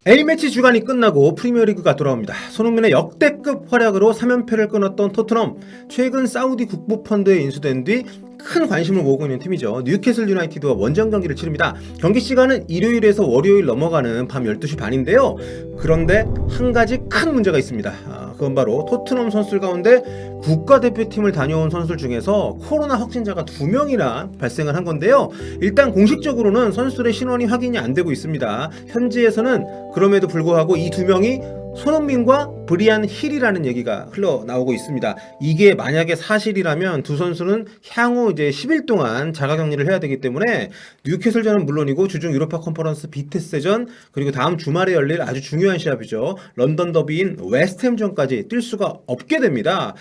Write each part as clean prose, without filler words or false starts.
A매치 주간이 끝나고 프리미어리그가 돌아옵니다. 손흥민의 역대급 활약으로 3연패를 끊었던 토트넘, 최근 사우디 국부펀드에 인수된 뒤 큰 관심을 모으고 있는 팀이죠. 뉴캐슬 유나이티드와 원정 경기를 치릅니다. 경기 시간은 일요일에서 월요일 넘어가는 밤 12시 반인데요. 그런데 한 가지 큰 문제가 있습니다. 그건 바로 토트넘 선수들 가운데 국가대표팀을 다녀온 선수들 중에서 코로나 확진자가 2명이나 발생을 한 건데요. 일단 공식적으로는 선수들의 신원이 확인이 안 되고 있습니다. 현지에서는 그럼에도 불구하고 이 2명이 손흥민과 브리안 힐이라는 얘기가 흘러나오고 있습니다. 이게 만약에 사실이라면 두 선수는 향후 이제 10일 동안 자가격리를 해야 되기 때문에 뉴캐슬전은 물론이고 주중 유로파 컨퍼런스 비테스전 그리고 다음 주말에 열릴 아주 중요한 시합이죠. 런던 더비인 웨스트햄전까지 뛸 수가 없게 됩니다.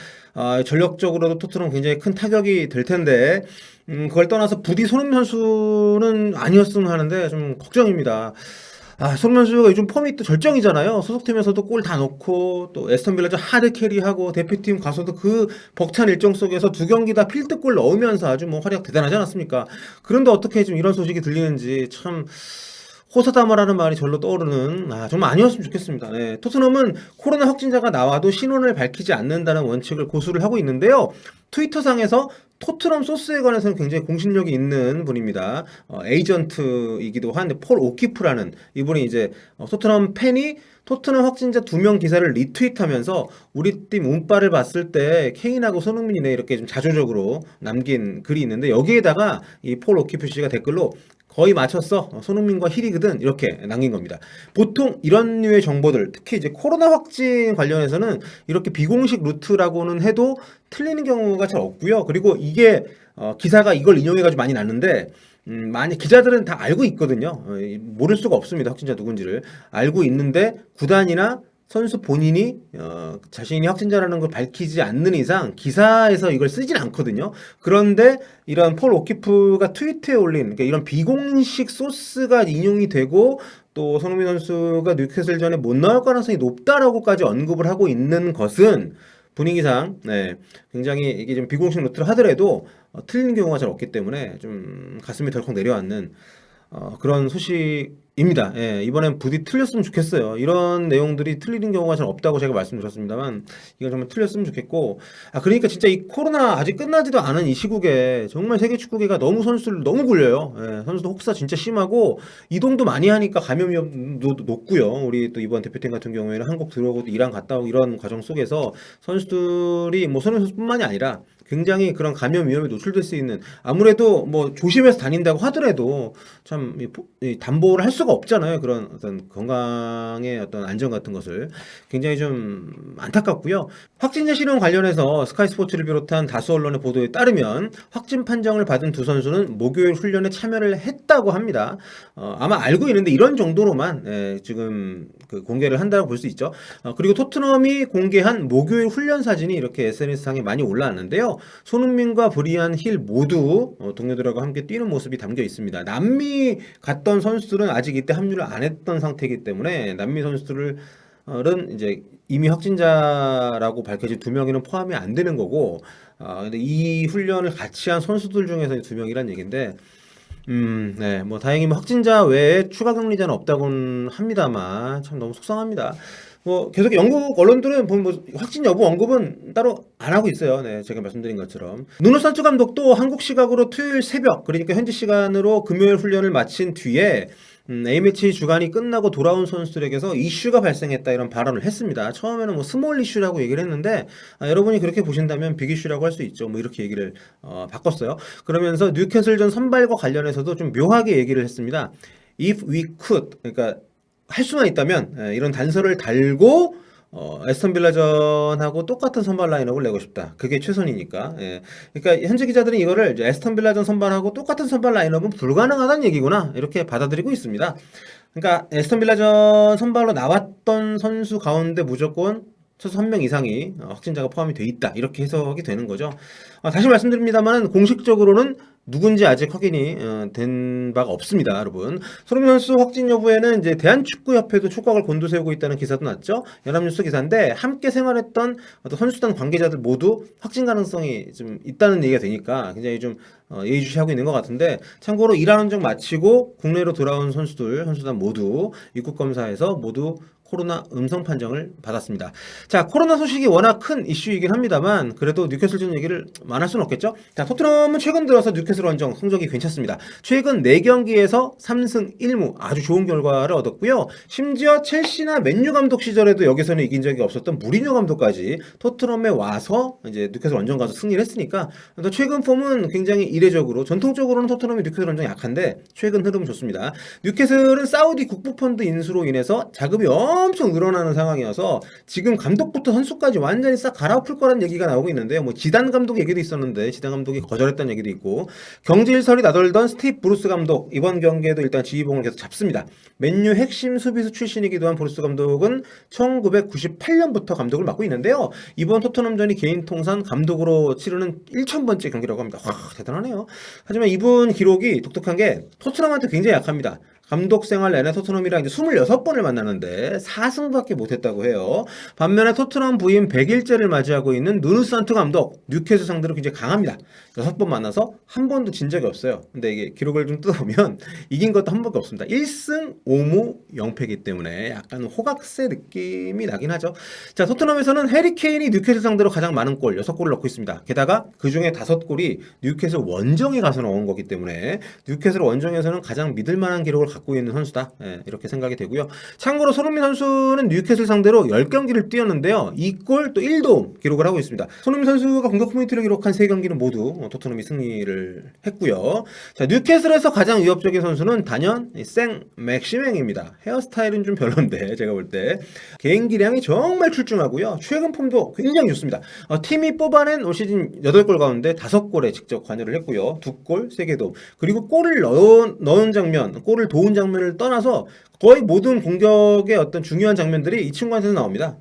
전력적으로도 토트넘 굉장히 큰 타격이 될 텐데 그걸 떠나서 부디 손흥민 선수는 아니었으면 하는데 좀 걱정입니다. 손흥민 선수가 요즘 폼이 또 절정이잖아요. 소속팀에서도 골 다 넣고 또 에스턴 빌라전 하드 캐리하고 대표팀 가서도 그 벅찬 일정 속에서 2경기 다 필드골 넣으면서 아주 뭐 활약 대단하지 않았습니까? 그런데 어떻게 좀 이런 소식이 들리는지 참 호사다마라는 말이 절로 떠오르는 정말 아니었으면 좋겠습니다. 네, 토트넘은 코로나 확진자가 나와도 신원을 밝히지 않는다는 원칙을 고수를 하고 있는데요. 트위터상에서 토트넘 소스에 관해서는 굉장히 공신력이 있는 분입니다. 에이전트이기도 한 폴 오키프라는 이분이 이제 토트넘 팬이 토트넘 확진자 2명 기사를 리트윗하면서 우리 팀 운빨을 봤을 때 케인하고 손흥민이네 이렇게 좀 자조적으로 남긴 글이 있는데 여기에다가 이 폴 오키프 씨가 댓글로 거의 맞췄어. 손흥민과 힐이거든. 이렇게 남긴 겁니다. 보통 이런 류의 정보들, 특히 이제 코로나 확진 관련해서는 이렇게 비공식 루트라고는 해도 틀리는 경우가 잘 없고요. 그리고 이게 기사가 이걸 인용해가지고 많이 났는데 많이 기자들은 다 알고 있거든요. 모를 수가 없습니다. 확진자 누군지를 알고 있는데 구단이나 선수 본인이 자신이 확진자라는 걸 밝히지 않는 이상 기사에서 이걸 쓰진 않거든요. 그런데 이런 폴 오키프가 트위터에 올린 그러니까 이런 비공식 소스가 인용이 되고 또 손흥민 선수가 뉴캐슬전에 못 나올 가능성이 높다라고까지 언급을 하고 있는 것은 분위기상 굉장히 이게 좀 비공식 노트를 하더라도 틀리는 경우가 잘 없기 때문에 좀 가슴이 덜컥 내려앉는 그런 소식입니다. 예, 이번엔 부디 틀렸으면 좋겠어요. 이런 내용들이 틀리는 경우가 잘 없다고 제가 말씀드렸습니다만 이건 정말 틀렸으면 좋겠고 그러니까 진짜 이 코로나 아직 끝나지도 않은 이 시국에 정말 세계 축구계가 너무 선수들 너무 굴려요. 예, 선수들 혹사 진짜 심하고 이동도 많이 하니까 감염 위험도 높고요. 우리 또 이번 대표팀 같은 경우에는 한국 들어오고 이란 갔다 오고 이런 과정 속에서 선수들이 뭐 손흥민 선수뿐만이 아니라 굉장히 그런 감염 위험에 노출될 수 있는 아무래도 뭐 조심해서 다닌다고 하더라도 참 담보를 할 수가 없잖아요. 그런 어떤 건강의 어떤 안전 같은 것을 굉장히 좀 안타깝고요. 확진자 신원 관련해서 스카이 스포츠를 비롯한 다수 언론의 보도에 따르면 확진 판정을 받은 두 선수는 목요일 훈련에 참여를 했다고 합니다. 아마 알고 있는데 이런 정도로만 지금 그 공개를 한다고 볼 수 있죠. 그리고 토트넘이 공개한 목요일 훈련 사진이 이렇게 SNS상에 많이 올라왔는데요. 손흥민과 브리안 힐 모두 동료들하고 함께 뛰는 모습이 담겨 있습니다. 남미 갔던 선수들은 아직 이때 합류를 안 했던 상태이기 때문에 남미 선수들은 이제 이미 확진자라고 밝혀진 2명에는 포함이 안 되는 거고 근데 이 훈련을 같이 한 선수들 중에서 2명이란 얘기인데 뭐 다행히 뭐 확진자 외에 추가 격리자는 없다고는 합니다만 참 너무 속상합니다. 뭐 계속 영국 언론들은 보면 뭐 확진 여부 언급은 따로 안 하고 있어요. 네, 제가 말씀드린 것처럼 누누 산투 감독도 한국 시각으로 토요일 새벽 그러니까 현지 시간으로 금요일 훈련을 마친 뒤에 A매치 주간이 끝나고 돌아온 선수들에게서 이슈가 발생했다 이런 발언을 했습니다. 처음에는 뭐 스몰 이슈라고 얘기를 했는데 여러분이 그렇게 보신다면 빅 이슈라고 할 수 있죠. 뭐 이렇게 얘기를 바꿨어요. 그러면서 뉴캐슬전 선발과 관련해서도 좀 묘하게 얘기를 했습니다. If we could 그러니까 할 수만 있다면 이런 단서를 달고 에스턴 빌라전하고 똑같은 선발 라인업을 내고 싶다. 그게 최선이니까. 그러니까 현지 기자들은 이거를 에스턴 빌라전 선발하고 똑같은 선발 라인업은 불가능하다는 얘기구나 이렇게 받아들이고 있습니다. 그러니까 에스턴 빌라전 선발로 나왔던 선수 가운데 무조건 최소 1명 이상이 확진자가 포함이 돼 있다 이렇게 해석이 되는 거죠. 다시 말씀드립니다만 공식적으로는 누군지 아직 확인이 된 바가 없습니다, 여러분. 손흥민 선수 확진 여부에는 이제 대한축구협회도 촉각을 곤두세우고 있다는 기사도 났죠. 연합뉴스 기사인데 함께 생활했던 어떤 선수단 관계자들 모두 확진 가능성이 좀 있다는 얘기가 되니까 굉장히 좀 예의주시하고 있는 것 같은데, 참고로 1라운드 마치고 국내로 돌아온 선수단 모두 입국 검사에서 모두 코로나 음성 판정을 받았습니다. 자, 코로나 소식이 워낙 큰 이슈이긴 합니다만 그래도 뉴캐슬전 얘기를 안 할 수는 없겠죠. 자, 토트넘은 최근 들어서 뉴캐슬 원정 성적이 괜찮습니다. 최근 4경기에서 3승 1무 아주 좋은 결과를 얻었고요. 심지어 첼시나 맨유 감독 시절에도 여기서는 이긴 적이 없었던 무리뉴 감독까지 토트넘에 와서 이제 뉴캐슬 원정 가서 승리를 했으니까 최근 폼은 굉장히 이례적으로, 전통적으로는 토트넘이 뉴캐슬 원정 약한데 최근 흐름 좋습니다. 뉴캐슬은 사우디 국부펀드 인수로 인해서 자금이 엄청 늘어나는 상황이어서 지금 감독부터 선수까지 완전히 싹 갈아엎을 거라는 얘기가 나오고 있는데요. 뭐 지단 감독 얘기도 있었는데 지단 감독이 거절했다는 얘기도 있고, 경질설이 나돌던 스티브 브루스 감독 이번 경기에도 일단 지휘봉을 계속 잡습니다. 맨유 핵심 수비수 출신이기도 한 브루스 감독은 1998년부터 감독을 맡고 있는데요. 이번 토트넘전이 개인 통산 감독으로 치르는 1000번째 경기라고 합니다. 와, 대단하네요. 하지만 이분 기록이 독특한 게 토트넘한테 굉장히 약합니다. 감독 생활 내내 토트넘이랑 이제 26번을 만나는데 4승밖에 못했다고 해요. 반면에 토트넘 부임 100일째를 맞이하고 있는 누누 산투 감독, 뉴캐슬 상대로 굉장히 강합니다. 6번 만나서 한 번도 진 적이 없어요. 근데 이게 기록을 좀 뜯어보면 이긴 것도 한 번도 없습니다. 1승 5무 0패이기 때문에 약간 호각세 느낌이 나긴 하죠. 자, 토트넘에서는 해리 케인이 뉴캐슬 상대로 가장 많은 골 6골을 넣고 있습니다. 게다가 그 중에 5골이 뉴캐슬 원정에 가서 넣은 거기 때문에 뉴캐슬 원정에서는 가장 믿을 만한 기록을 갖고 있는 선수다, 이렇게 생각이 되고요. 참고로 손흥민 선수는 뉴캐슬 상대로 10경기를 뛰었는데요. 2골 또 1도움 기록을 하고 있습니다. 손흥민 선수가 공격 포인트를 기록한 3경기는 모두 토트넘이 승리를 했고요. 자, 뉴캐슬에서 가장 위협적인 선수는 단연 생 맥시맹입니다. 헤어스타일은 좀 별론데 제가 볼 때 개인 기량이 정말 출중하고요. 최근 폼도 굉장히 좋습니다. 팀이 뽑아낸 올 시즌 8골 가운데 5골에 직접 관여를 했고요. 2골, 3개 도움, 그리고 골을 넣은 장면, 골을 도운 장면을 떠나서 거의 모든 공격의 어떤 중요한 장면들이 이 친구한테서 나옵니다.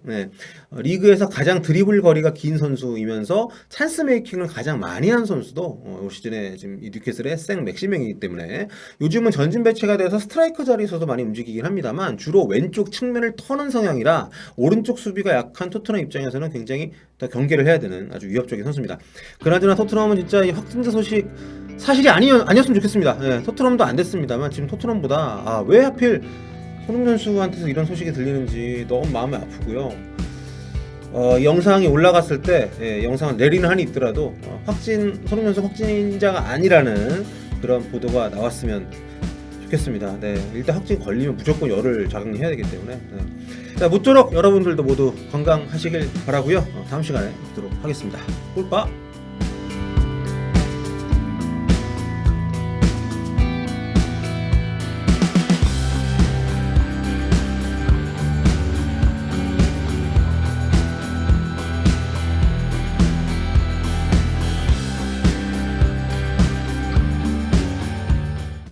리그에서 가장 드리블 거리가 긴 선수이면서 찬스 메이킹을 가장 많이 한 선수도 올 시즌에 지금 이 뉴캐슬의 생 맥시맹이기 때문에 요즘은 전진 배치가 돼서 스트라이커 자리에서도 많이 움직이긴 합니다만 주로 왼쪽 측면을 터는 성향이라 오른쪽 수비가 약한 토트넘 입장에서는 굉장히 더 경계를 해야 되는 아주 위협적인 선수입니다. 그나저나 토트넘은 진짜 이 확진자 소식 사실이 아니었으면 좋겠습니다. 토트넘도 안 됐습니다만 지금 토트넘보다 왜 하필 손흥민 선수한테서 이런 소식이 들리는지 너무 마음이 아프고요. 영상이 올라갔을 때 영상을 내리는 한이 있더라도 손흥민 선수 확진자가 아니라는 그런 보도가 나왔으면 좋겠습니다. 일단 확진 걸리면 무조건 열을 자극해야 되기 때문에 자, 모쪼록 여러분들도 모두 건강하시길 바라고요. 다음 시간에 뵙도록 하겠습니다. 꿀빠.